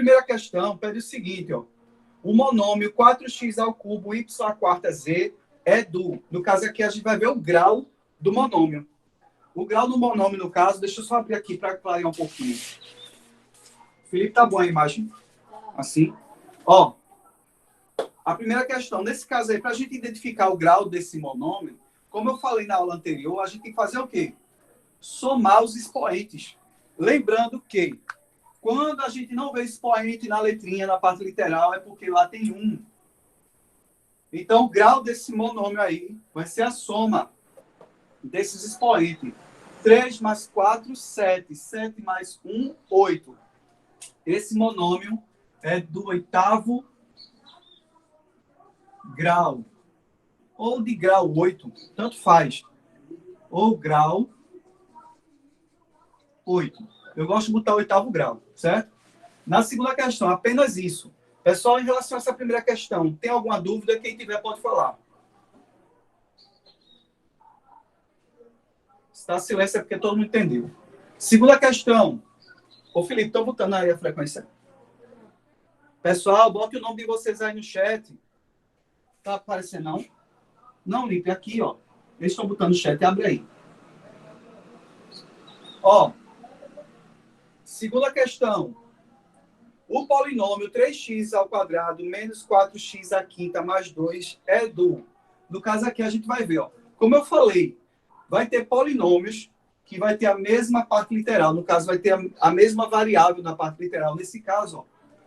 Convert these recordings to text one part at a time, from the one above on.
primeira questão pede o seguinte, ó. O monômio 4x ao cubo y à quarta z é do... No caso aqui, a gente vai ver o grau do monômio. O grau do monômio, no caso, deixa eu só abrir aqui para clarear um pouquinho. Felipe, tá bom a imagem? Assim. Ó, a primeira questão, nesse caso aí, para a gente identificar o grau desse monômio, como eu falei na aula anterior, a gente tem que fazer o quê? Somar os expoentes. Lembrando que quando a gente não vê expoente na letrinha, na parte literal, é porque lá tem 1. Então, o grau desse monômio aí vai ser a soma desses expoentes. 3 mais 4, 7. 7 mais 1, 8. Esse monômio é do 8º grau. Ou de grau 8, tanto faz. Ou grau 8. Eu gosto de botar o 8º grau, certo? Na segunda questão, apenas isso. Pessoal, em relação a essa primeira questão, tem alguma dúvida? Quem tiver pode falar. Se está silêncio é porque todo mundo entendeu. Segunda questão. Ô, Felipe, estou botando aí a frequência. Pessoal, bote o nome de vocês aí no chat. Tá aparecendo, não? Não, Lipe, aqui, ó. Eles estão botando no chat, abre aí. Ó. Segunda questão. O polinômio 3x ao quadrado menos 4x à quinta mais 2 é do... No caso aqui, a gente vai ver, ó. Como eu falei, vai ter polinômios que vai ter a mesma parte literal. No caso, vai ter a mesma variável na parte literal. Nesse caso, ó,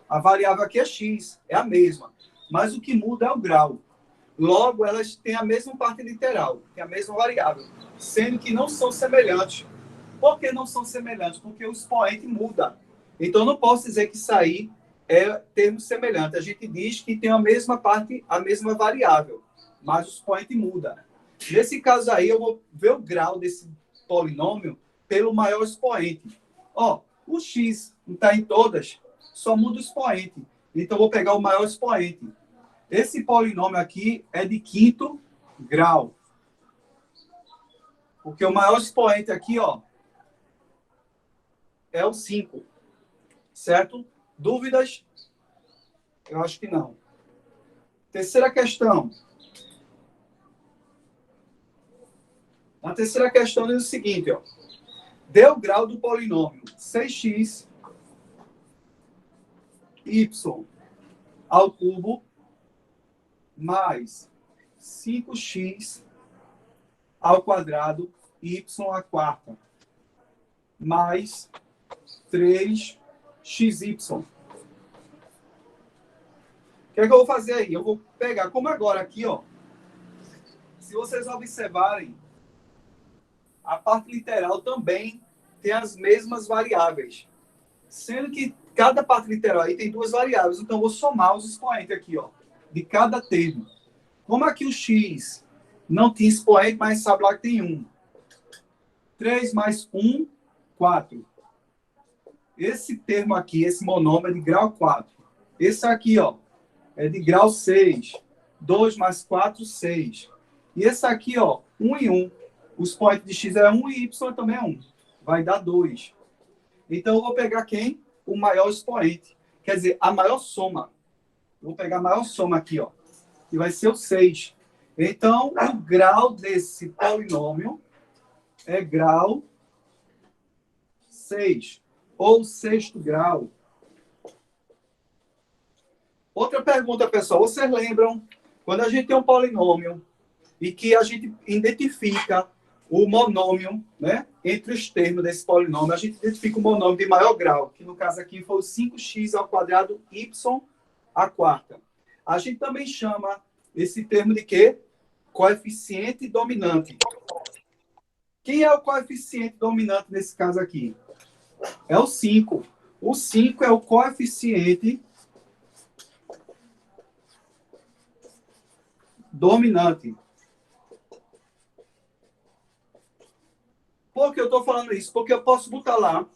a variável aqui é x, é a mesma. Mas o que muda é o grau. Logo, elas têm a mesma parte literal, tem a mesma variável, sendo que não são semelhantes. Por que não são semelhantes? Porque o expoente muda. Então, eu não posso dizer que isso aí é termo semelhante. A gente diz que tem a mesma parte, a mesma variável, mas o expoente muda. Nesse caso aí, eu vou ver o grau desse polinômio pelo maior expoente. Ó, o x não está em todas, só muda o expoente. Então, eu vou pegar o maior expoente. Esse polinômio aqui é de 5º grau. Porque o maior expoente aqui, ó, é o 5. Certo? Dúvidas? Eu acho que não. Terceira questão. A terceira questão diz o seguinte, ó. Dê o grau do polinômio 6x y ao cubo mais 5x ao quadrado y à quarta mais 3xy. O que é que eu vou fazer aí? Eu vou pegar, como agora aqui, ó. Se vocês observarem, a parte literal também tem as mesmas variáveis. Sendo que cada parte literal aí tem 2 variáveis. Então, eu vou somar os expoentes aqui, ó, de cada termo. Como aqui o x não tinha expoente, mas sabe lá que tem 1. 3 mais 1, 4. Esse termo aqui, esse monômio, é de grau 4. Esse aqui, ó, é de grau 6. 2 mais 4, 6. E esse aqui, ó, 1 e 1. O expoente de x é 1 e y também é 1. Vai dar 2. Então, eu vou pegar quem? O maior expoente. Quer dizer, a maior soma. Eu vou pegar a maior soma aqui, ó. Que vai ser o 6. Então, o grau desse polinômio é grau 6. Ou 6º grau. Outra pergunta, pessoal. Vocês lembram, quando a gente tem um polinômio e que a gente identifica o monômio, né, entre os termos desse polinômio, a gente identifica o monômio de maior grau, que no caso aqui foi o 5x ao quadrado y à quarta. A gente também chama esse termo de quê? Coeficiente dominante. Quem é o coeficiente dominante nesse caso aqui? É o 5. O 5 é o coeficiente dominante. Por que eu estou falando isso? Porque eu posso botar lá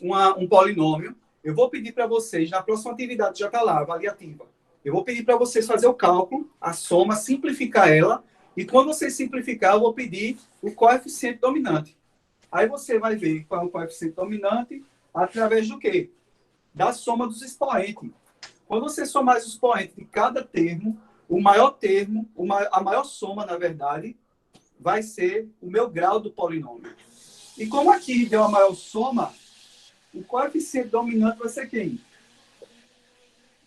um polinômio. Eu vou pedir para vocês, na próxima atividade, já está lá, avaliativa. Eu vou pedir para vocês fazer o cálculo, a soma, simplificar ela. E quando você simplificar, eu vou pedir o coeficiente dominante. Aí você vai ver qual é o coeficiente dominante através do quê? da soma dos expoentes. Quando você somar os expoentes de cada termo, o maior termo, a maior soma, na verdade, vai ser o meu grau do polinômio. E como aqui deu a maior soma, o coeficiente dominante vai ser quem?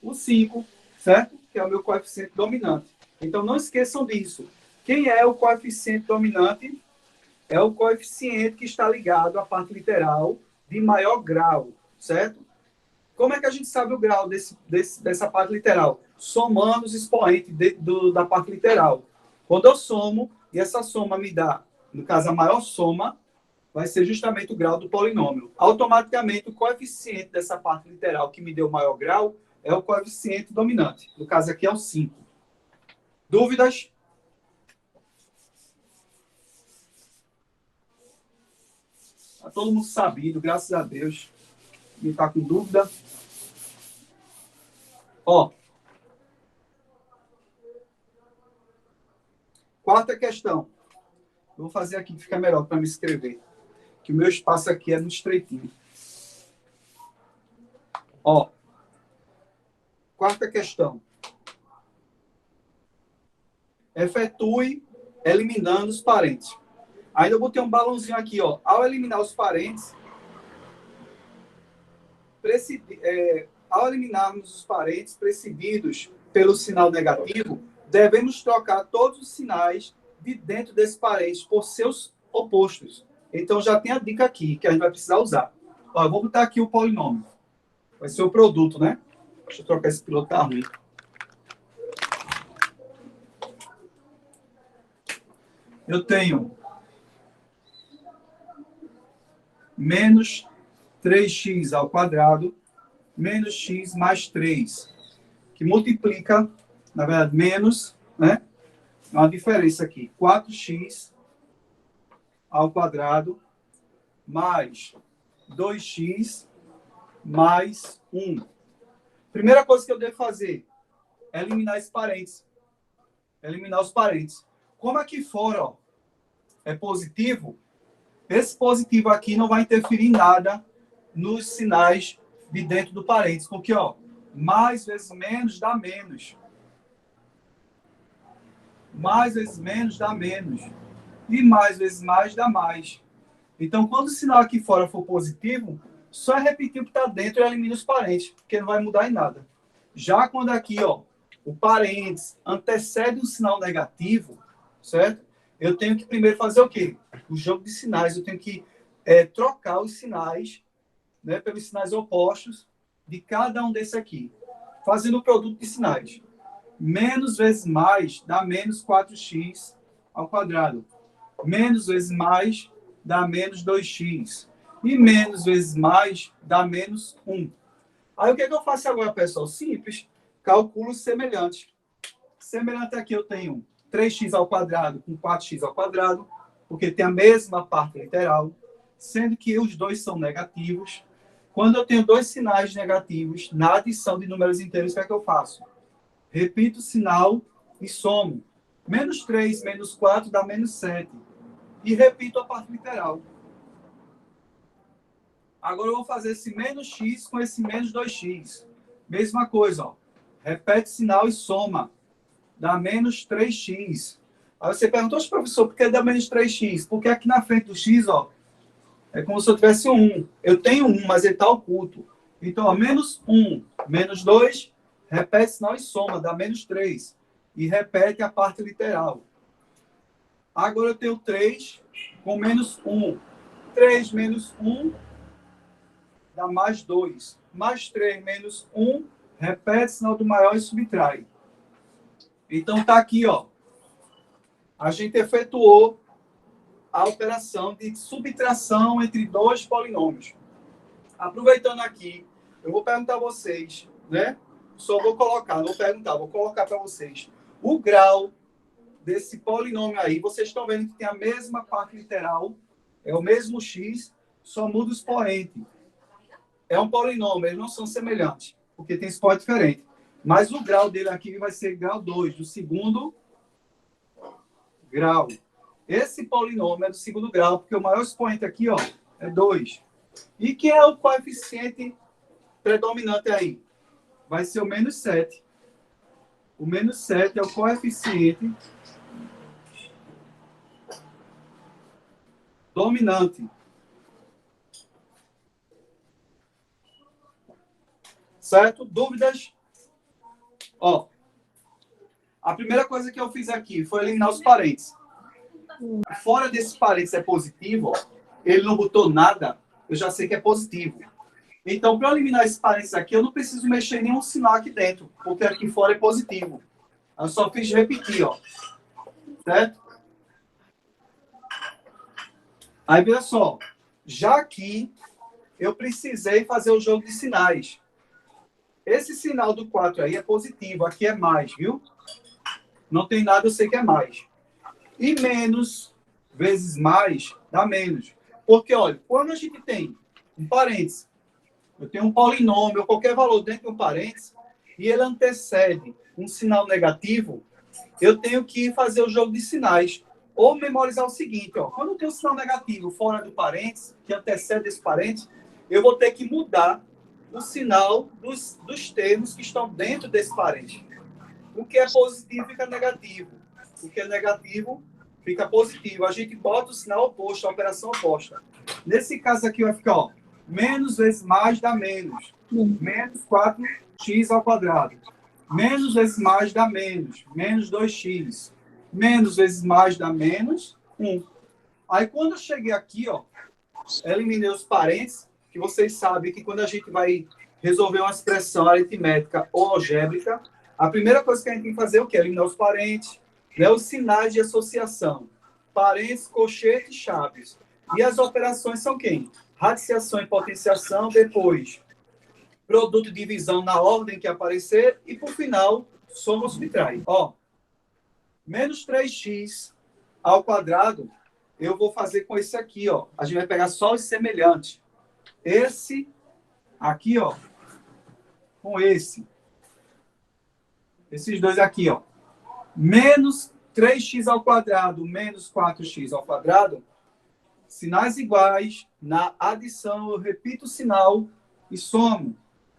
O 5, certo? Que é o meu coeficiente dominante. Então, não esqueçam disso. Quem é o coeficiente dominante? É o coeficiente que está ligado à parte literal de maior grau, certo? Como é que a gente sabe o grau dessa parte literal? Somando os expoentes da parte literal. Quando eu somo, e essa soma me dá, no caso, a maior soma, vai ser justamente o grau do polinômio. Automaticamente, o coeficiente dessa parte literal que me deu o maior grau é o coeficiente dominante. No caso aqui é o 5. Dúvidas? Está todo mundo sabido, graças a Deus. Quem está com dúvida? Ó. Quarta questão. Vou fazer aqui que fica melhor para me escrever. Que o meu espaço aqui é muito estreitinho. Ó. Quarta questão. Efetue eliminando os parentes. Ainda eu botei um balãozinho aqui, ó. Ao eliminar os parentes, ao eliminarmos os parentes precedidos pelo sinal negativo, devemos trocar todos os sinais de dentro desse parente por seus opostos. Então, já tem a dica aqui, que a gente vai precisar usar. Ó, eu vou botar aqui o polinômio. Vai ser o produto, né? Deixa eu trocar esse piloto, tá ruim. Eu tenho menos 3x ao quadrado menos x mais 3, que multiplica, na verdade, menos, né? Uma diferença aqui, 4x ao quadrado mais 2x mais 1. Primeira coisa que eu devo fazer é eliminar esses parentes. Eliminar os parentes. Como aqui fora, ó, é positivo, esse positivo aqui não vai interferir em nada nos sinais de dentro do parênteses, porque, ó, mais vezes menos dá menos. Mais vezes menos dá menos. E mais vezes mais dá mais. Então, quando o sinal aqui fora for positivo, só é repetir o que está dentro e elimina os parênteses, porque não vai mudar em nada. Já quando aqui, ó, o parênteses antecede um sinal negativo, certo? Eu tenho que primeiro fazer o quê? O jogo de sinais. Eu tenho que trocar os sinais, né, pelos sinais opostos de cada um desse aqui. Fazendo o produto de sinais. Menos vezes mais dá menos 4x ao quadrado. Menos vezes mais dá menos 2x. E menos vezes mais dá menos 1. Aí o que, é que eu faço agora, pessoal? Simples. Cálculo semelhante. Semelhante aqui eu tenho 3x ao quadrado com 4x ao quadrado, porque tem a mesma parte literal, sendo que os dois são negativos. Quando eu tenho dois sinais negativos na adição de números inteiros, o que é que eu faço? Repito o sinal e somo. Menos 3 menos 4 dá menos 7. E repito a parte literal. Agora eu vou fazer esse menos x com esse menos 2x. Mesma coisa, ó. Repete o sinal e soma. Dá menos 3x. Aí você perguntou, professor, por que dá menos 3x? Porque aqui na frente do x, ó, é como se eu tivesse um 1. Eu tenho 1, mas ele está oculto. Então, ó, menos 1, menos 2, repete o sinal e soma, dá menos 3. E repete a parte literal. Agora eu tenho 3 com menos 1. 3 menos 1 dá mais 2. Mais 3 menos 1, repete o sinal do maior e subtrai. Então, está aqui, ó. A gente efetuou a operação de subtração entre dois polinômios. Aproveitando aqui, eu vou perguntar a vocês, né? Só vou colocar, não vou perguntar, vou colocar para vocês. O grau desse polinômio aí, vocês estão vendo que tem a mesma parte literal, é o mesmo x, só muda os expoente. É um polinômio, eles não são semelhantes, porque tem expoente diferente. Mas o grau dele aqui vai ser grau 2, do segundo grau. Esse polinômio é do segundo grau, porque o maior expoente aqui, ó, é 2. E que é o coeficiente predominante aí vai ser o menos 7. O menos 7 é o coeficiente dominante. Certo? Dúvidas? Ó, a primeira coisa que eu fiz aqui foi eliminar os parênteses. Fora desse parênteses é positivo, ó, ele não botou nada, eu já sei que é positivo. Então, para eliminar esse parênteses aqui, eu não preciso mexer em nenhum sinal aqui dentro, porque aqui fora é positivo. Eu só fiz repetir, ó. Certo? Aí, veja só. Já aqui, eu precisei fazer o jogo de sinais. Esse sinal do 4 aí é positivo, aqui é mais, viu? Não tem nada, eu sei que é mais. E menos vezes mais dá menos. Porque, olha, quando a gente tem um parênteses, eu tenho um polinômio, qualquer valor dentro de um parênteses, e ele antecede um sinal negativo, eu tenho que fazer o jogo de sinais. Ou memorizar o seguinte, ó, quando eu tenho um sinal negativo fora do parênteses, que antecede esse parênteses, eu vou ter que mudar o sinal dos termos que estão dentro desse parênteses. O que é positivo fica negativo. O que é negativo fica positivo. A gente bota o sinal oposto, a operação oposta. Nesse caso aqui vai ficar, ó, menos vezes mais dá menos. Menos 4x ao quadrado. Menos vezes mais dá menos. Menos 2x. Menos vezes mais dá menos 1. Aí, quando eu cheguei aqui, ó, eliminei os parênteses, que vocês sabem que quando a gente vai resolver uma expressão aritmética ou algébrica, a primeira coisa que a gente tem que fazer é o quê? Eliminar os parênteses, né? Os sinais de associação. Parênteses, colchetes, chaves. E as operações são quem? Radiciação e potenciação, depois produto de divisão na ordem que aparecer, e, por final, soma ou subtrai. Ó, menos 3x ao quadrado, eu vou fazer com esse aqui, ó. A gente vai pegar só os semelhantes. Esse aqui, ó, com esse. Esses dois aqui, ó. Menos 3x ao quadrado, menos 4x ao quadrado. Sinais iguais. Na adição, eu repito o sinal e somo.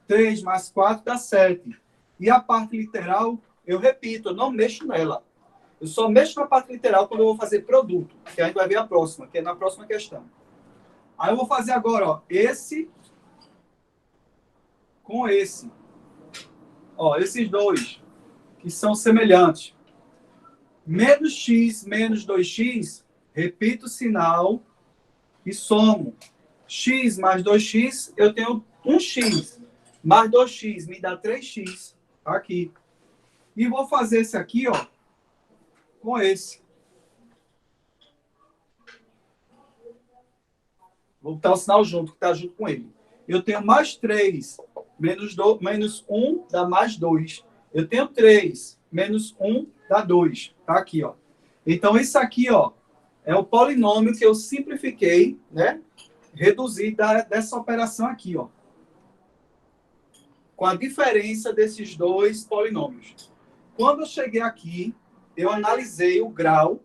3 mais 4 dá 7. E a parte literal, eu repito, eu não mexo nela. Eu só mexo na parte literal quando eu vou fazer produto, que a gente vai ver a próxima, que é na próxima questão. Aí eu vou fazer agora, ó, esse com esse. Ó, esses dois, que são semelhantes. Menos x menos 2x, repito o sinal e somo. X mais 2x, eu tenho 1x. Mais 2x me dá 3x. Aqui. E vou fazer esse aqui, ó, com esse. Vou botar o sinal junto, que está junto com ele. Eu tenho mais 3, menos 1 dá mais 2. Eu tenho 3, menos 1 dá 2. Tá aqui, ó. Então, isso aqui, ó, é o polinômio que eu simplifiquei, né? Reduzi dessa operação aqui, ó. Com a diferença desses dois polinômios. Quando eu cheguei aqui, eu analisei o grau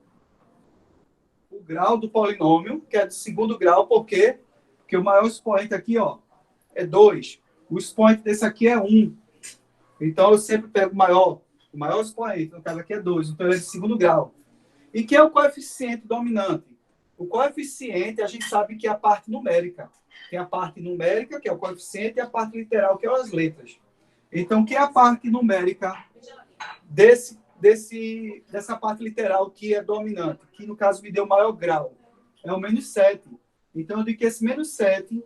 do polinômio, que é de segundo grau, por quê? Porque o maior expoente aqui, ó, é 2. O expoente desse aqui é 1. Então, eu sempre pego o maior expoente, no caso aqui é 2. Então, ele é de segundo grau. E que é o coeficiente dominante? O coeficiente, a gente sabe que é a parte numérica. Tem a parte numérica, que é o coeficiente, e a parte literal, que é as letras. Então, que é a parte numérica dessa parte literal que é dominante, que no caso me deu maior grau? É o menos 7. Então, eu digo que esse menos 7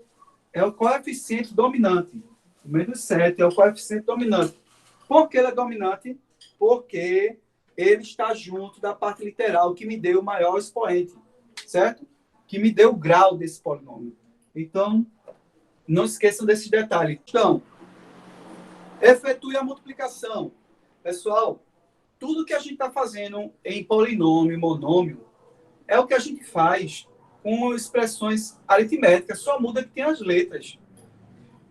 é o coeficiente dominante. O menos 7 é o coeficiente dominante. Por que ele é dominante? Porque ele está junto da parte literal que me deu o maior expoente, certo? Que me deu o grau desse polinômio. Então, não esqueçam desses detalhes. Então, efetue a multiplicação. Pessoal, tudo que a gente está fazendo em polinômio, monômio, é o que a gente faz com expressões aritméticas, só muda que tem as letras.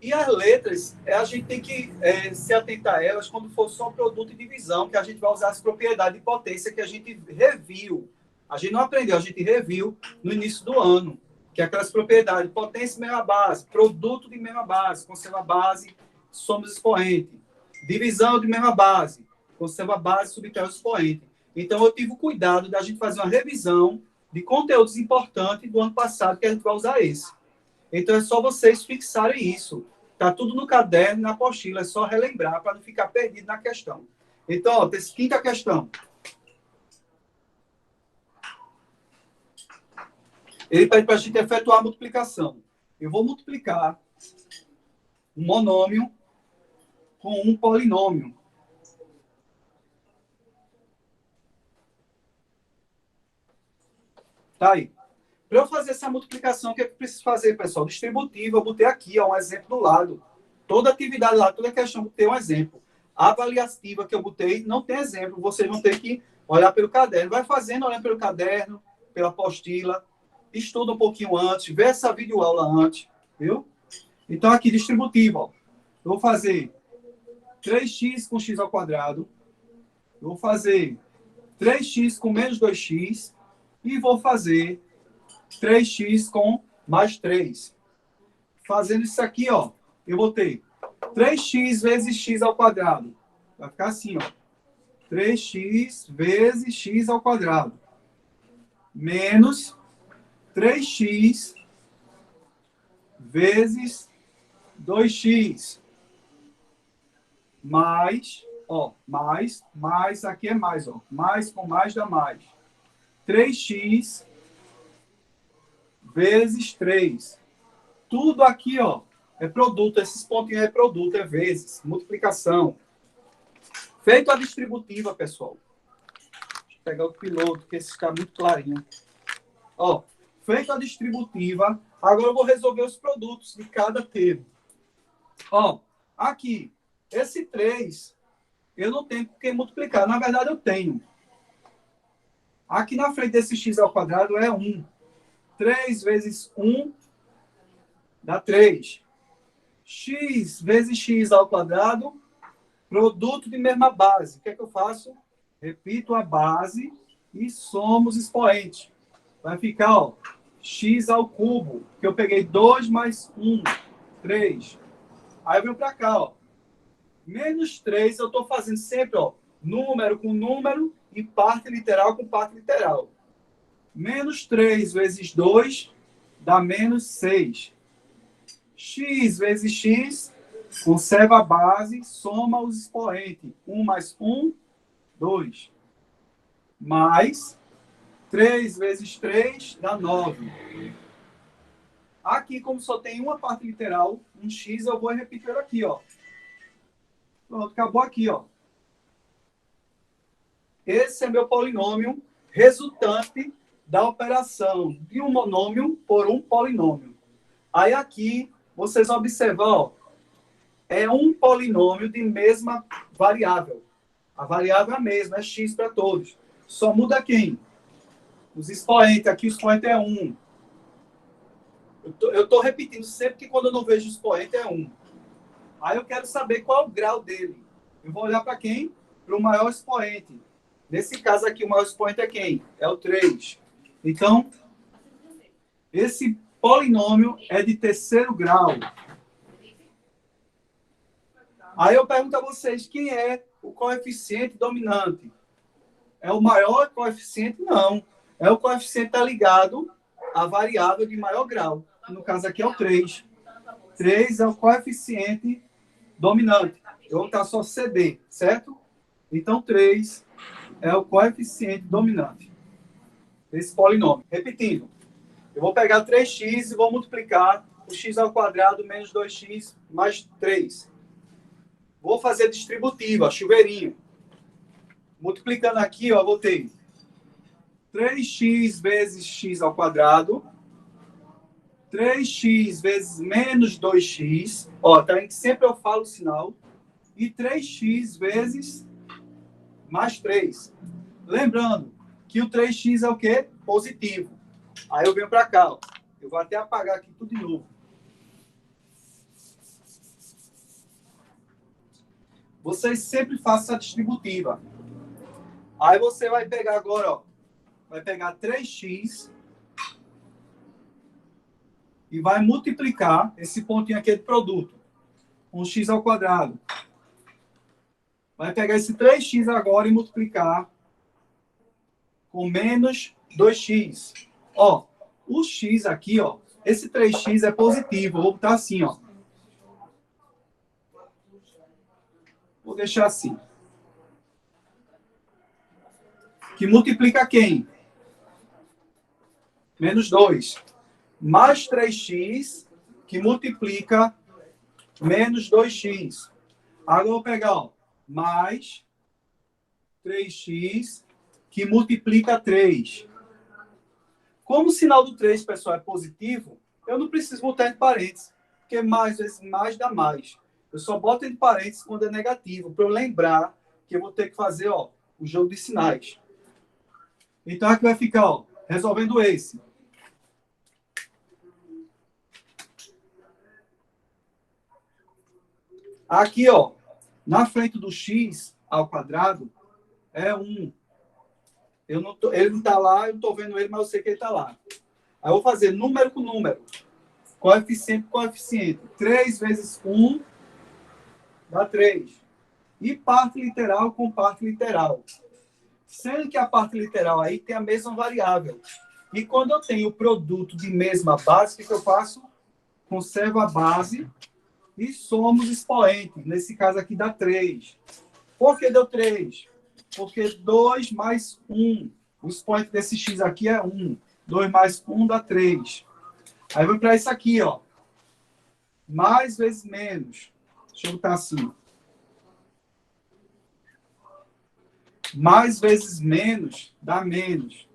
E as letras, a gente tem que se atentar a elas quando for só produto e divisão, que a gente vai usar as propriedades de potência que a gente reviu. A gente não aprendeu, a gente reviu no início do ano. que é aquelas propriedades, potência de mesma base, produto de mesma base, conserva a base, somos expoente, divisão de mesma base, conserva a base, subtrai o expoente. Então, eu tive o cuidado da gente fazer uma revisão de conteúdos importantes do ano passado, que a gente vai usar esse. Então, é só vocês fixarem isso. Está tudo no caderno, na apostila, é só relembrar para não ficar perdido na questão. Então, ó, quinta questão. Ele pede para a gente efetuar a multiplicação. Eu vou multiplicar um monômio com um polinômio. Tá aí. Para eu fazer essa multiplicação, o que é que eu preciso fazer, pessoal? Distributiva, eu botei aqui, ó, um exemplo do lado. Toda atividade lá, toda questão, tem um exemplo. A avaliativa que eu botei não tem exemplo. Vocês vão ter que olhar pelo caderno. Vai fazendo, olhando pelo caderno, pela apostila. Estuda um pouquinho antes, vê essa videoaula antes, viu? Então, aqui, distributiva, ó. Eu vou fazer 3x com x ao quadrado. Eu vou fazer 3x com menos 2x. E vou fazer 3x com mais 3. Fazendo isso aqui, ó, eu vou ter 3x vezes x ao quadrado. Vai ficar assim, ó. 3x vezes x ao quadrado. Menos 3x vezes 2x. Mais, ó, mais, aqui é mais, ó. Mais com mais dá mais. 3x vezes 3. Tudo aqui, ó, é produto. Esses pontinhos é produto, é vezes. Multiplicação. Feito a distributiva, pessoal. Deixa eu pegar o piloto, porque esse está muito clarinho. Ó, feito a distributiva, agora eu vou resolver os produtos de cada termo. Ó, aqui, esse 3, eu não tenho por que multiplicar. Na verdade, eu tenho. Aqui na frente desse x ao quadrado é 1. 3 vezes 1 dá 3. X vezes x ao quadrado, produto de mesma base. O que é que eu faço? Repito a base e somos expoente. Vai ficar, ó, x ao cubo, que eu peguei 2 mais 1, 3. Aí eu venho para cá, ó. Menos 3, eu estou fazendo sempre, ó, número com número e parte literal com parte literal. Menos 3 vezes 2 dá menos 6. X vezes x, conserva a base, soma os expoentes. 1 mais 1, 2. Mais 3 vezes 3 dá 9. Aqui, como só tem uma parte literal, um x, eu vou repetir aqui, ó. Pronto, acabou aqui, ó. Esse é meu polinômio resultante da operação de um monômio por um polinômio. Aí aqui, vocês observam, ó, é um polinômio de mesma variável. A variável é a mesma, é x para todos. Só muda quem? Os expoentes. Aqui o expoente é 1. Eu estou repetindo sempre que quando eu não vejo o expoente é 1. Aí eu quero saber qual é o grau dele. Eu vou olhar para quem? Para o maior expoente. Nesse caso aqui, o maior expoente é quem? É o 3. Então, esse polinômio é de terceiro grau. Aí eu pergunto a vocês, quem é o coeficiente dominante? É o maior coeficiente? Não. É o coeficiente que está ligado à variável de maior grau. No caso aqui é o 3. 3 é o coeficiente dominante. Eu vou botar só CD, certo? Então, 3 é o coeficiente dominante desse polinômio. Repetindo, eu vou pegar 3x e vou multiplicar o x ao quadrado menos 2x mais 3. Vou fazer distributiva, chuveirinho. Multiplicando aqui, ó, vou ter 3x vezes x ao quadrado, 3x vezes menos 2x, ó, tá vendo que sempre eu falo o sinal, e 3x vezes mais 3. Lembrando que o 3x é o quê? Positivo. Aí eu venho para cá, ó. Eu vou até apagar aqui tudo de novo. Vocês sempre façam essa distributiva. Aí você vai pegar agora, ó. Vai pegar 3x e vai multiplicar esse pontinho aqui de produto com x ao quadrado. Vai pegar esse 3x agora e multiplicar com menos 2x. Ó, o x aqui, ó, esse 3x é positivo. Vou botar assim, ó. Vou deixar assim. Que multiplica quem? Menos 2. Mais 3x, que multiplica menos 2x. Agora eu vou pegar, ó, mais 3x, que multiplica 3. Como o sinal do 3, pessoal, é positivo, eu não preciso botar entre parênteses, porque mais vezes mais dá mais. Eu só boto entre parênteses quando é negativo, para eu lembrar que eu vou ter que fazer, ó, o jogo de sinais. Então, aqui vai ficar, ó, resolvendo esse. Aqui, ó, na frente do x ao quadrado, é 1. Ele não está lá, eu não estou vendo ele, mas eu sei que ele está lá. Aí eu vou fazer número com número. Coeficiente com coeficiente. 3 vezes 1 dá 3. E parte literal com parte literal. Sendo que a parte literal aí tem a mesma variável. E quando eu tenho o produto de mesma base, o que eu faço? Conservo a base e somos expoente. Nesse caso aqui dá 3. Por que deu 3? Porque 2 mais 1. O expoente desse x aqui é 1. 2 mais 1 dá 3. Aí vou para isso aqui, ó. Mais vezes menos. Deixa eu botar assim. Mais vezes menos dá menos.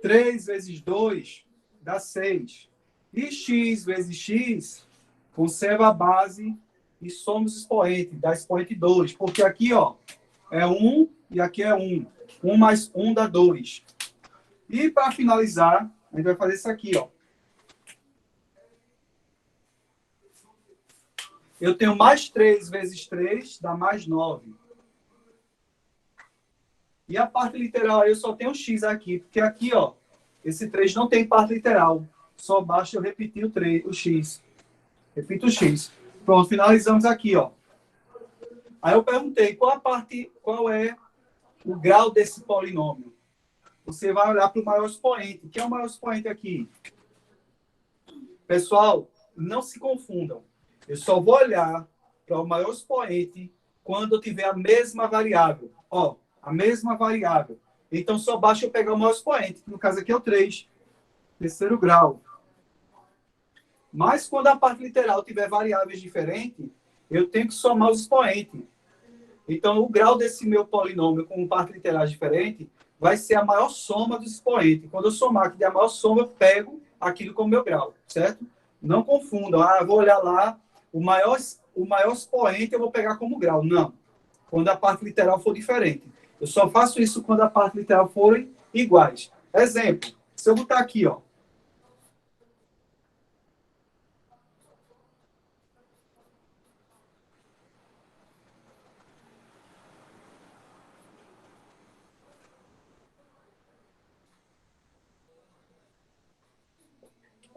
3 vezes 2 dá 6. E x vezes x conserva a base e somos expoente. Dá expoente 2. Porque aqui, ó, é 1 e aqui é 1. 1 mais 1 dá 2. E para finalizar, a gente vai fazer isso aqui, ó. Eu tenho mais 3 vezes 3, dá mais 9. E a parte literal aí eu só tenho x aqui, porque aqui, ó, esse 3 não tem parte literal. Só basta eu repetir o x. Repito o x. Pronto, finalizamos aqui, ó. Aí eu perguntei qual é o grau desse polinômio. Você vai olhar para o maior expoente. Quem é o maior expoente aqui? Pessoal, não se confundam. Eu só vou olhar para o maior expoente quando eu tiver a mesma variável. Ó, a mesma variável. Então, só basta eu pegar o maior expoente, que no caso aqui é o 3, terceiro grau. Mas quando a parte literal tiver variáveis diferentes, eu tenho que somar os expoentes. Então, o grau desse meu polinômio com parte literal diferente vai ser a maior soma dos expoentes. Quando eu somar que der a maior soma, eu pego aquilo como meu grau, certo? Não confundam. Ah, vou olhar lá, o maior expoente eu vou pegar como grau. Não. Quando a parte literal for diferente. Eu só faço isso quando a parte literal forem iguais. Exemplo. Se eu botar aqui, ó.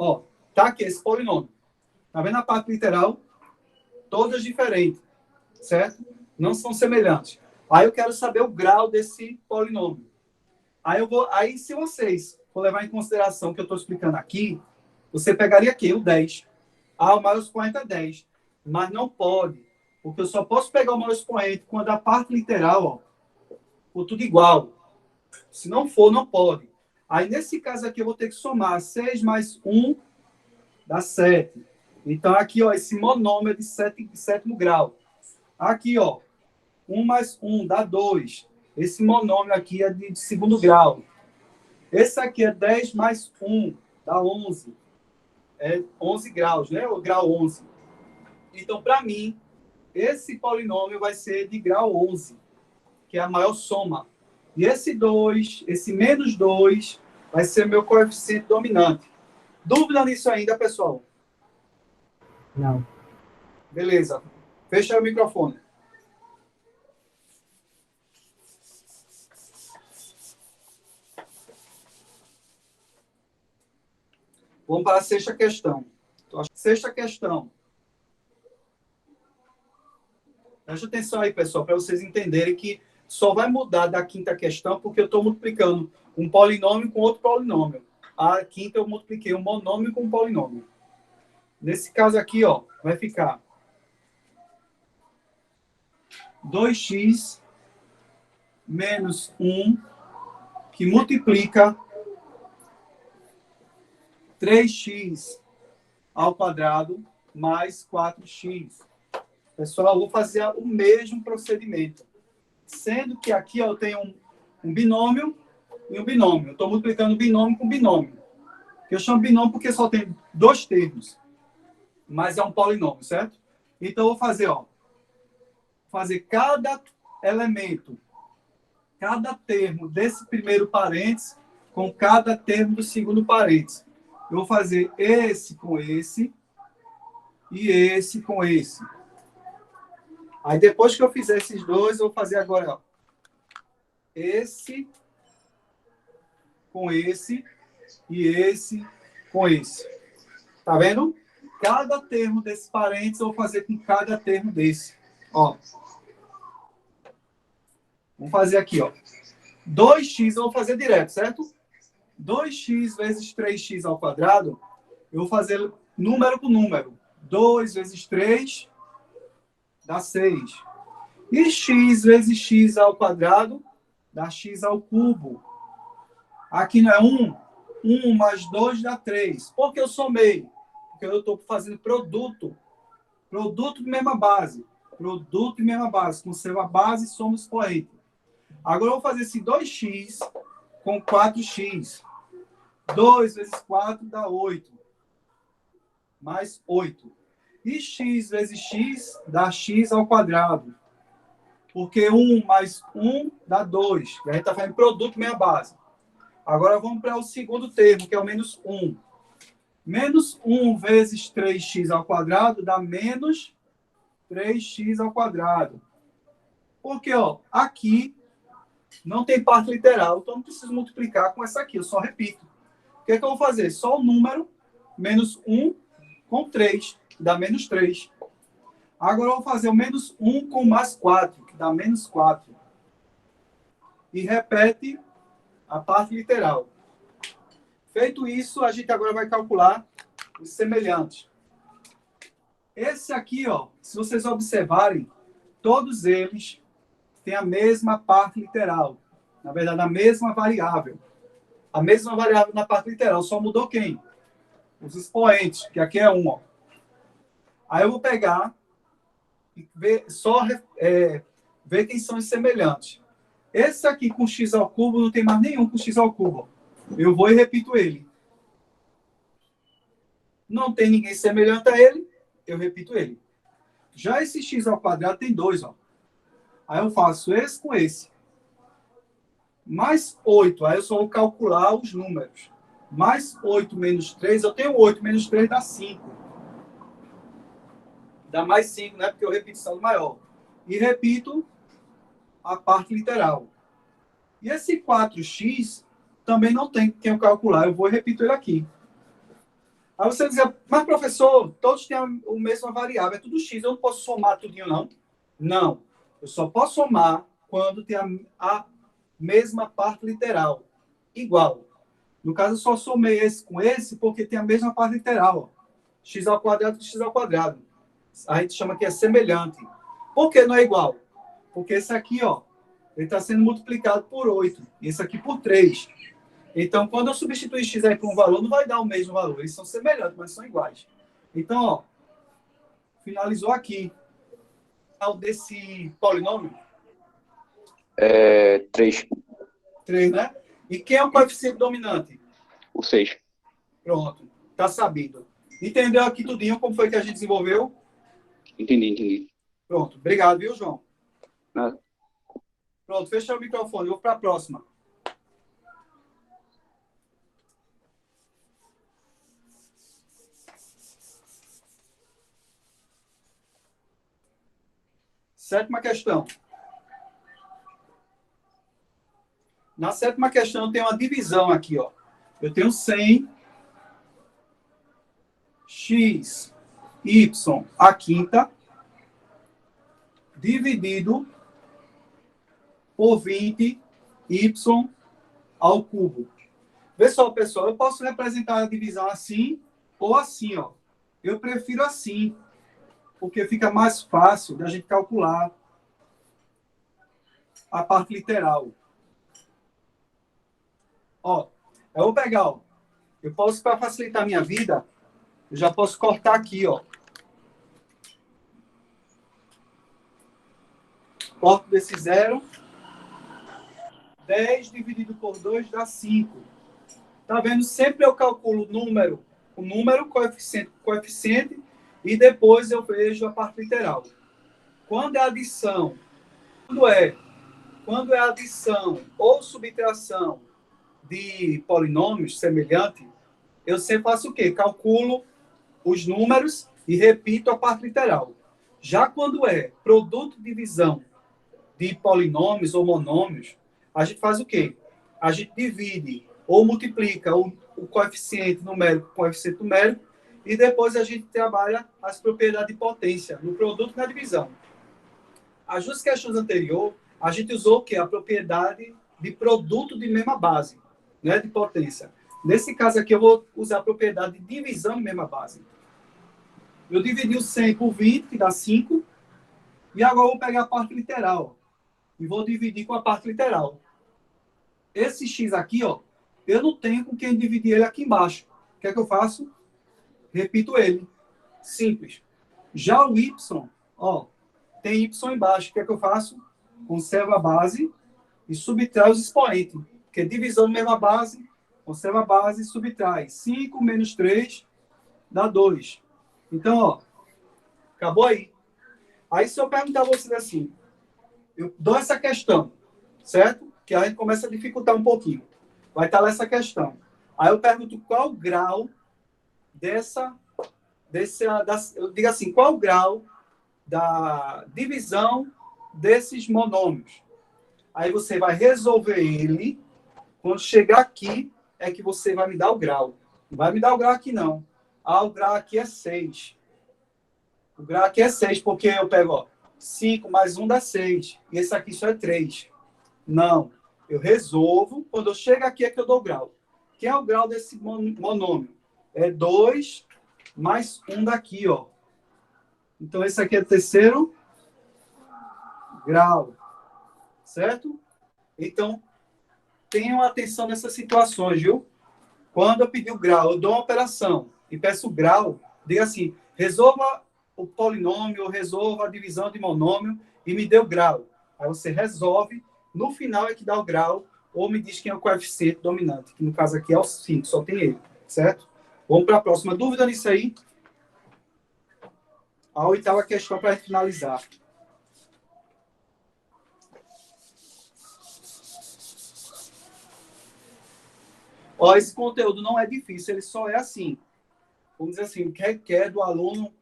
Ó, tá aqui esse polinômio. Tá vendo a parte literal? Todas diferentes, certo? Não são semelhantes. Aí eu quero saber o grau desse polinômio. Aí se vocês for levar em consideração o que eu estou explicando aqui, você pegaria aqui o 10. Ah, o maior expoente é 10. Mas não pode, porque eu só posso pegar o maior expoente quando a parte literal, ó, for tudo igual. Se não for, não pode. Aí, nesse caso aqui, eu vou ter que somar 6 mais 1 dá 7. Então, aqui, ó, esse monômio é de sétimo grau. Aqui, ó, 1 mais 1 dá 2. Esse monômio aqui é de segundo grau. Esse aqui é 10 mais 1, dá 11. É 11 graus, né? O grau 11. Então, para mim, esse polinômio vai ser de grau 11, que é a maior soma. E esse 2, esse menos 2, vai ser meu coeficiente dominante. Dúvida nisso ainda, pessoal? Não. Beleza. Fecha o microfone. Vamos para a sexta questão. Sexta questão. Preste atenção aí, pessoal, para vocês entenderem que só vai mudar da quinta questão porque eu estou multiplicando um polinômio com outro polinômio. A quinta eu multipliquei um monômio com um polinômio. Nesse caso aqui, ó, vai ficar 2x menos 1, que multiplica 3x ao quadrado mais 4x. Pessoal, eu vou fazer o mesmo procedimento. Sendo que aqui ó, eu tenho um binômio e um binômio. Eu estou multiplicando binômio com binômio. Eu chamo binômio porque só tem dois termos. Mas é um polinômio, certo? Então, eu vou fazer, ó. Fazer cada elemento, cada termo desse primeiro parênteses com cada termo do segundo parênteses. Eu vou fazer esse com esse e esse com esse. Aí, depois que eu fizer esses dois, eu vou fazer agora, ó. Esse com esse e esse com esse. Tá vendo? Cada termo desse parênteses eu vou fazer com cada termo desse. Ó. Vamos fazer aqui, ó. 2x eu vou fazer direto, certo? 2x vezes 3x ao quadrado, eu vou fazer número por número. 2 vezes 3 dá 6. E x vezes x ao quadrado dá x ao cubo. Aqui não é 1? 1 mais 2 dá 3. Por que eu somei? Porque eu estou fazendo produto. Produto de mesma base. Produto de mesma base. Conserva a base e soma os expoente. Agora eu vou fazer esse 2x com 4x. 2 vezes 4 dá 8. Mais 8. E x vezes x dá x ao quadrado. Porque 1 mais 1 dá 2. E a gente está fazendo produto de mesma base. Agora vamos para o segundo termo, que é o menos 1. Menos 1 vezes 3x ao quadrado dá menos 3x ao quadrado. Porque, ó, aqui não tem parte literal, então não preciso multiplicar com essa aqui, eu só repito. O que é que eu vou fazer? Só o número, menos 1 com 3, que dá menos 3. Agora eu vou fazer o menos 1 com mais 4, que dá menos 4. E repete a parte literal. Feito isso, a gente agora vai calcular os semelhantes. Esse aqui, ó, se vocês observarem, todos eles têm a mesma parte literal. Na verdade, a mesma variável. A mesma variável na parte literal. Só mudou quem? Os expoentes, que aqui é 1. Ó. Aí eu vou pegar e ver, ver quem são os semelhantes. Esse aqui com x ao cubo não tem mais nenhum com x ao cubo. Eu vou e repito ele. Não tem ninguém semelhante a ele, eu repito ele. Já esse x ao quadrado tem 2, ó. Aí eu faço esse com esse. Mais 8, aí eu só vou calcular os números. Mais 8 menos 3, eu tenho 8 menos 3 dá 5. Dá mais 5, né? Porque eu repito saldo maior. E repito a parte literal. E esse 4x também não tem quem eu calcular. Eu vou e repito ele aqui. Aí você diz, mas professor, todos têm a mesma variável, é tudo x, eu não posso somar tudinho, não? Não, eu só posso somar quando tem a mesma parte literal, igual. No caso, eu só somei esse com esse porque tem a mesma parte literal. Ó. X ao quadrado com x ao quadrado. A gente chama que é semelhante. Por que não é igual? Porque esse aqui, ó, ele está sendo multiplicado por 8, e esse aqui por 3. Então, quando eu substituir x aí por um valor, não vai dar o mesmo valor. Eles são semelhantes, mas são iguais. Então, ó, finalizou aqui. O desse polinômio? 3. 3, né? E quem é o coeficiente dominante? O 6. Pronto. Tá sabido. Entendeu aqui tudinho como foi que a gente desenvolveu? Entendi. Pronto. Obrigado, viu, João? Nada. Pronto, fecha o microfone. Eu vou para a próxima. Sétima questão. Na sétima questão tem uma divisão aqui, ó. Eu tenho 100 x, y à quinta, dividido por 20, y ao cubo. Vê só, pessoal, eu posso representar a divisão assim ou assim, ó. Eu prefiro assim, porque fica mais fácil da gente calcular a parte literal. Ó, eu vou pegar, ó. Eu posso, para facilitar a minha vida, eu já posso cortar aqui, ó. Corto desse zero. 10 dividido por 2 dá 5. Tá vendo? Sempre eu calculo o número, coeficiente, e depois eu vejo a parte literal. Quando é adição, quando é adição ou subtração de polinômios semelhantes, eu sempre faço o quê? Calculo os números e repito a parte literal. Já quando é produto de divisão de polinômios ou monômios, a gente faz o quê? A gente divide ou multiplica o coeficiente numérico com o coeficiente numérico e depois a gente trabalha as propriedades de potência no produto e na divisão. As duas questões anteriores, a gente usou o quê? A propriedade de produto de mesma base, né, de potência. Nesse caso aqui, eu vou usar a propriedade de divisão de mesma base. Eu dividi o 100 por 20, que dá 5. E agora eu vou pegar a parte literal. E vou dividir com a parte literal. Esse x aqui, ó, eu não tenho com quem dividir ele aqui embaixo. O que é que eu faço? Repito ele. Simples. Já o y, ó, tem y embaixo. O que é que eu faço? Conservo a base e subtrai os expoentes. Porque divisão na mesma base, conserva a base e subtrai. 5 menos 3 dá 2. Então, ó, acabou aí. Aí, se eu perguntar a vocês assim, eu dou essa questão, certo? Que a gente começa a dificultar um pouquinho. Vai estar lá essa questão. Aí eu pergunto qual o grau eu digo assim, qual o grau da divisão desses monômios? Aí você vai resolver ele. Quando chegar aqui, é que você vai me dar o grau. Não vai me dar o grau aqui, não. Ah, o grau aqui é 6. O grau aqui é 6, porque eu pego, ó, 5 mais 1 dá 6. E esse aqui só é 3. Não. Eu resolvo. Quando eu chego aqui é que eu dou o grau. Quem é o grau desse monômio? É 2 mais 1 daqui, ó. Então, esse aqui é o terceiro grau. Certo? Então, tenham atenção nessas situações, viu? Quando eu pedir o grau, eu dou uma operação e peço o grau, diga assim, resolva o polinômio, resolva a divisão de monômio e me dê o grau. Aí você resolve, no final é que dá o grau, ou me diz quem é o coeficiente dominante, que no caso aqui é o 5, só tem ele, certo? Vamos para a próxima. Dúvida nisso aí? A oitava questão para finalizar. Ó, esse conteúdo não é difícil, ele só é assim. Vamos dizer assim, o que requer do aluno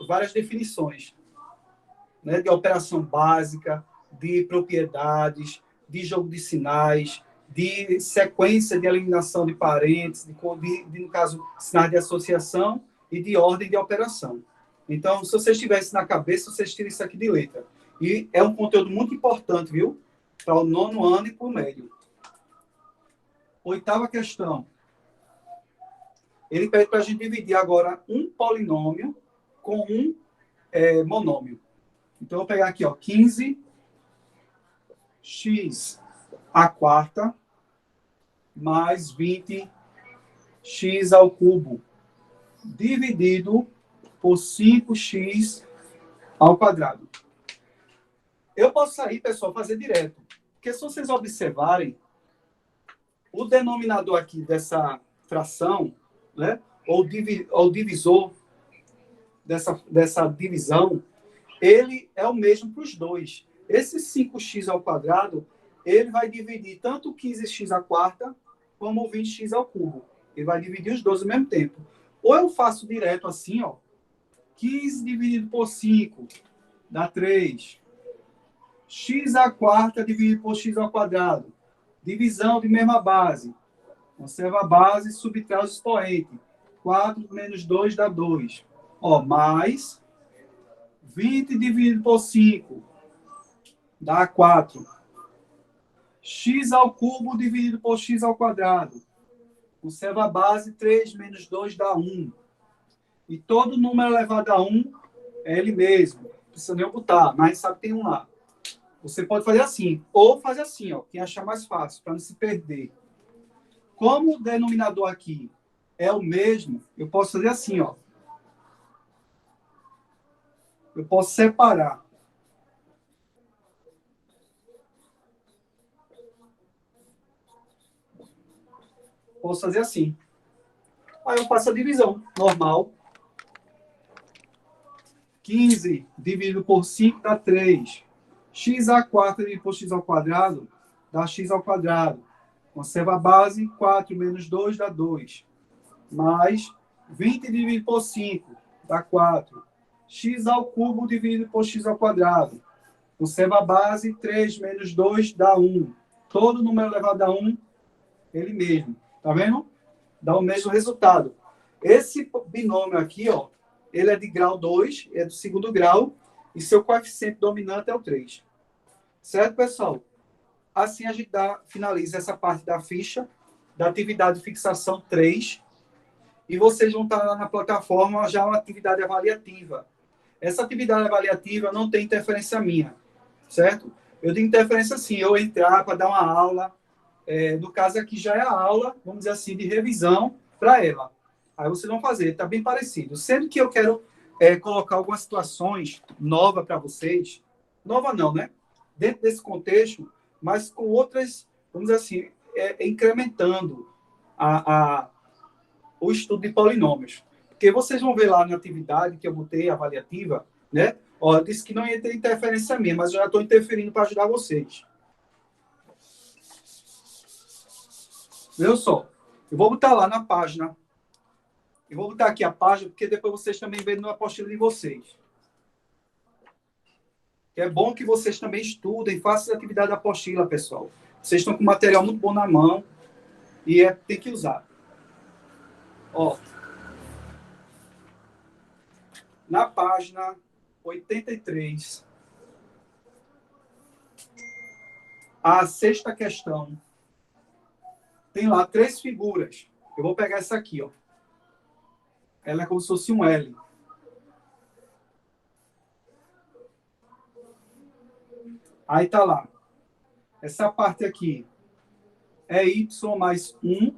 várias definições, né, de operação básica, de propriedades, de jogo de sinais, de sequência de eliminação de parênteses, no caso, sinais de associação e de ordem de operação. Então, se vocês tivessem na cabeça, vocês tiram isso aqui de letra. E é um conteúdo muito importante, viu? Para o 9º ano e para o médio. Oitava questão. Ele pede para a gente dividir agora um polinômio com um monômio. Então, eu vou pegar aqui, ó, 15x à quarta mais 20x ao cubo, dividido por 5x ao quadrado. Eu posso sair, pessoal, fazer direto. Porque se vocês observarem, o denominador aqui dessa fração, né, ou divisor dessa divisão, ele é o mesmo para os dois. Esse 5x ao quadrado, ele vai dividir tanto o 15x à quarta, como o 20x ao cubo. Ele vai dividir os dois ao mesmo tempo. Ou eu faço direto assim, ó, 15 dividido por 5 dá 3. X à quarta dividido por x ao quadrado. Divisão de mesma base. Conserva a base e subtrai os expoentes. 4 menos 2 dá 2. Ó, mais 20 dividido por 5 dá 4. X ao cubo dividido por x ao quadrado. Conserva a base, 3 menos 2 dá 1. E todo número elevado a 1 é ele mesmo. Não precisa nem botar, mas sabe que tem um lá. Você pode fazer assim, ou fazer assim, ó, quem achar mais fácil, para não se perder. Como o denominador aqui é o mesmo, eu posso fazer assim, ó. Eu posso separar. Posso fazer assim. Aí eu faço a divisão normal. 15 dividido por 5 dá 3. X a 4 dividido por x ao quadrado dá x ao quadrado. Conserva a base, 4 menos 2 dá 2. Mais 20 dividido por 5 dá 4. X ao cubo dividido por x ao quadrado. Conserva a base, 3 menos 2 dá 1. Todo número elevado a 1, ele mesmo. Tá vendo? Dá o mesmo resultado. Esse binômio aqui, ó, ele é de grau 2, é do segundo grau, e seu coeficiente dominante é o 3. Certo, pessoal? Assim a gente finaliza essa parte da ficha, da atividade de fixação 3, e vocês vão estar lá na plataforma já uma atividade avaliativa. Essa atividade avaliativa não tem interferência minha, certo? Eu tenho interferência sim, eu entrar para dar uma aula, no caso aqui já é a aula, vamos dizer assim, de revisão para ela. Aí vocês vão fazer, está bem parecido. Sempre que eu quero colocar algumas situações novas para vocês, nova não, né? Dentro desse contexto, mas com outras, vamos dizer assim, incrementando o estudo de polinômios. Porque vocês vão ver lá na atividade que eu botei, avaliativa, né? Ó, eu disse que não ia ter interferência minha, mas eu já estou interferindo para ajudar vocês. Viu só? Eu vou botar lá na página. Eu vou botar aqui a página, porque depois vocês também veem na apostila de vocês. É bom que vocês também estudem, façam atividade da apostila, pessoal. Vocês estão com material muito bom na mão e tem que usar. Ó, na página 83, a sexta questão, tem lá 3 figuras. Eu vou pegar essa aqui, ó. Ela é como se fosse um L. Aí tá lá. Essa parte aqui é y mais 1.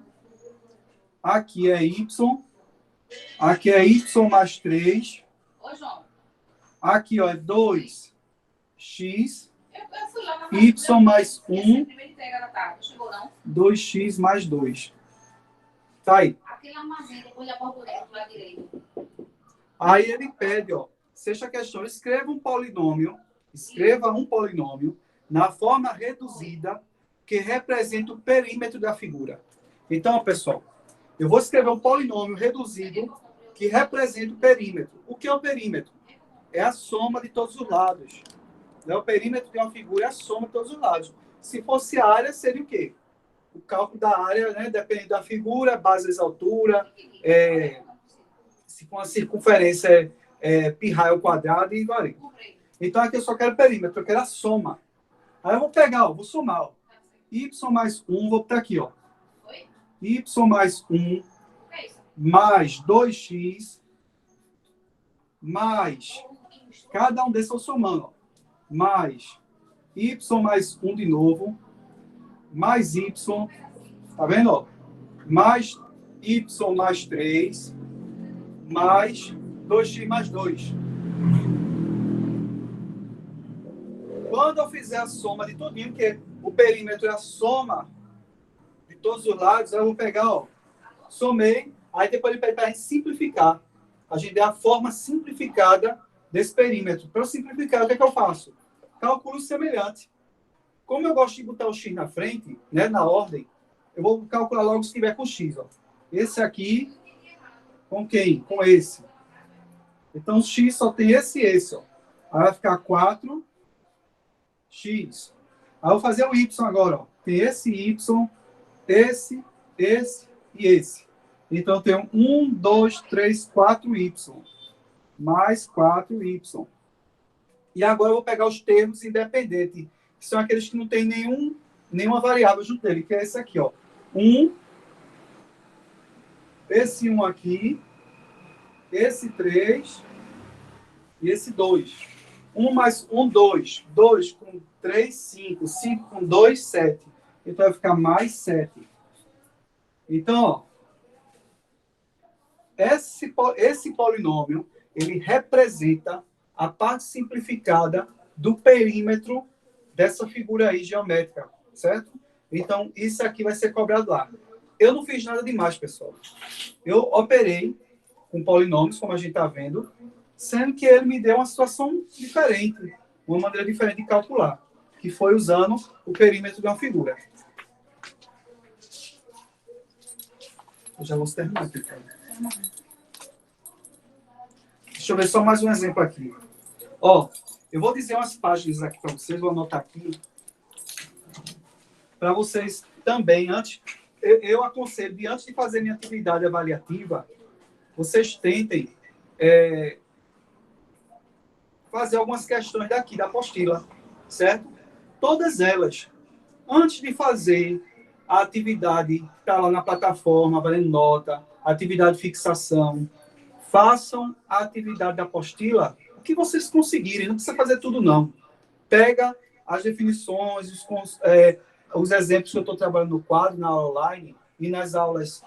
Aqui é y. Aqui é y mais 3. Ô, João. Aqui, ó, é 2x. Eu fui lá na Y mais 1. Primeira entrega da tarde. Chegou, não? 2x mais 2. Tá aí. Aquele armazém, depois da porta do lado direito. Aí ele pede, ó, sexta questão, escreva um polinômio na forma reduzida que representa o perímetro da figura. Então, pessoal, eu vou escrever um polinômio reduzido que representa o perímetro. O que é o perímetro? É a soma de todos os lados. O perímetro de uma figura é a soma de todos os lados. Se fosse área, seria o quê? O cálculo da área, né, depende da figura, base vezes altura, se for uma circunferência π ao quadrado e varia. Então aqui eu só quero perímetro, eu quero a soma. Aí eu vou pegar, ó, vou somar, ó. Y mais 1, vou botar aqui, ó. Y mais 1 mais 2x mais, cada um desses eu somando, ó. Mais y mais 1 de novo, mais y, tá vendo, ó? Mais y mais 3, mais 2x mais 2. Quando eu fizer a soma de tudinho, que o perímetro é a soma de todos os lados, aí eu vou pegar, ó, somei, aí depois ele pede para a gente simplificar. A gente dá a forma simplificada desse perímetro. Para eu simplificar, o que é que eu faço? Cálculo semelhante. Como eu gosto de botar o x na frente, né, na ordem, eu vou calcular logo se tiver com x. Ó. Esse aqui com quem? Com esse. Então, x só tem esse e esse. Ó. Aí vai ficar 4x. Aí eu vou fazer o y agora. Ó. Tem esse y, esse e esse. Então, eu tenho 1, 2, 3, 4y. Mais 4y. E agora eu vou pegar os termos independentes, que são aqueles que não tem nenhuma variável junto dele, que é esse aqui, ó. 1, esse 1 aqui, esse 3 e esse 2. 1 mais 1, 2. 2 com 3, 5. 5 com 2, 7. Então, vai ficar mais 7. Então, ó, esse polinômio, ele representa a parte simplificada do perímetro dessa figura aí geométrica, certo? Então, isso aqui vai ser cobrado lá. Eu não fiz nada demais, pessoal. Eu operei com polinômios, como a gente está vendo, sendo que ele me deu uma situação diferente, uma maneira diferente de calcular, que foi usando o perímetro de uma figura. Eu já vou terminar aqui, cara. Deixa eu ver só mais um exemplo aqui. Ó, eu vou dizer umas páginas aqui para vocês, vou anotar aqui. Para vocês também, eu aconselho, antes de fazer minha atividade avaliativa, vocês tentem fazer algumas questões daqui, da apostila, certo? Todas elas, antes de fazer a atividade que está lá na plataforma, valendo nota, atividade de fixação, façam a atividade da apostila, o que vocês conseguirem, não precisa fazer tudo, não. Pega as definições, os exemplos que eu estou trabalhando no quadro, na aula online, e nas aulas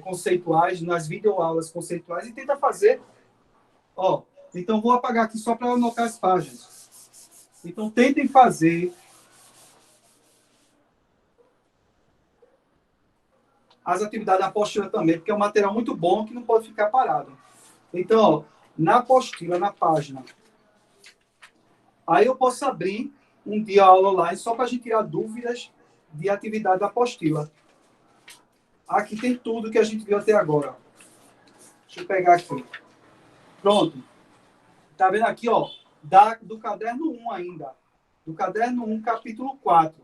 conceituais, nas videoaulas conceituais, e tenta fazer. Ó, então, vou apagar aqui só para anotar as páginas. Então, tentem fazer as atividades da apostila também, porque é um material muito bom que não pode ficar parado. Então, ó, na apostila, na página, aí eu posso abrir um dia a aula online só para a gente tirar dúvidas de atividade da apostila. Aqui tem tudo que a gente viu até agora. Deixa eu pegar aqui. Pronto. Tá vendo aqui, ó? Do caderno 1 ainda. Do caderno 1, capítulo 4.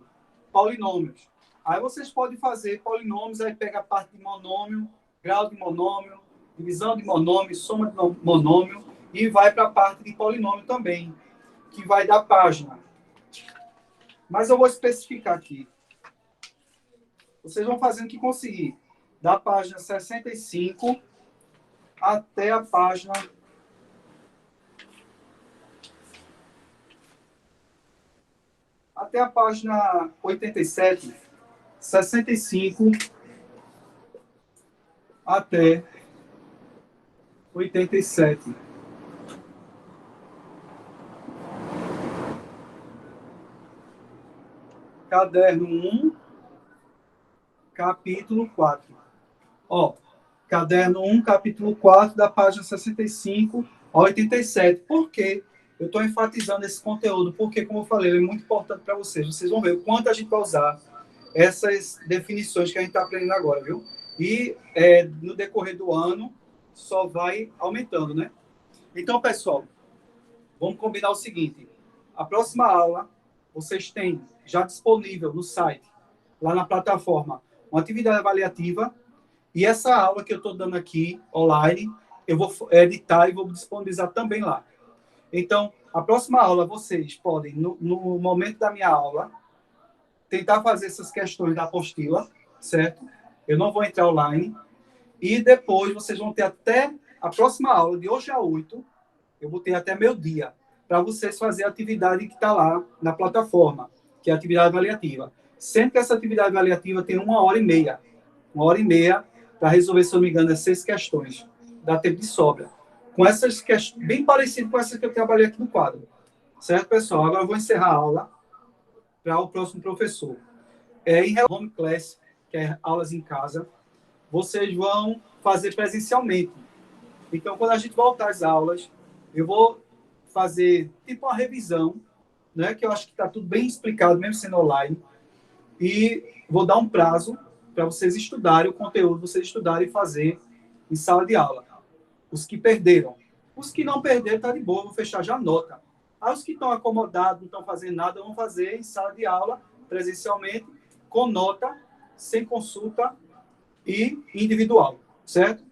Polinômios. Aí vocês podem fazer polinômios, aí pega a parte de monômio, grau de monômio, divisão de monômio, soma de monômio, e vai para a parte de polinômio também, que vai dar página. Mas eu vou especificar aqui. Vocês vão fazendo o que conseguir. Da página 65 até a página... Até a página 87, 65 até 87. Caderno 1, capítulo 4. Ó, caderno 1, capítulo 4, da página 65 a 87. Por quê? Eu estou enfatizando esse conteúdo, porque, como eu falei, ele é muito importante para vocês. Vocês vão ver o quanto a gente vai usar essas definições que a gente está aprendendo agora, viu? E no decorrer do ano, só vai aumentando, né? Então, pessoal, vamos combinar o seguinte. A próxima aula, vocês têm já disponível no site, lá na plataforma, uma atividade avaliativa. E essa aula que eu estou dando aqui, online, eu vou editar e vou disponibilizar também lá. Então, a próxima aula, vocês podem, no momento da minha aula, tentar fazer essas questões da apostila, certo? Eu não vou entrar online. E depois, vocês vão ter até a próxima aula, de hoje a 8, eu vou ter até meio-dia, para vocês fazerem a atividade que está lá na plataforma, que é a atividade avaliativa. Sempre que essa atividade avaliativa tem 1h30. 1h30 para resolver, se eu não me engano, 6 questões. Dá tempo de sobra. Com essas questões, bem parecido com essas que eu trabalhei aqui no quadro. Certo, pessoal? Agora eu vou encerrar a aula para o próximo professor. Em relação ao home class, que é aulas em casa, vocês vão fazer presencialmente. Então, quando a gente voltar às aulas, eu vou fazer tipo uma revisão, né, que eu acho que está tudo bem explicado, mesmo sendo online, e vou dar um prazo para vocês estudarem o conteúdo, vocês estudarem e fazer em sala de aula. Os que perderam. Os que não perderam, tá de boa, vou fechar já a nota. Aí os que estão acomodados, não estão fazendo nada, vão fazer em sala de aula, presencialmente, com nota, sem consulta e individual. Certo?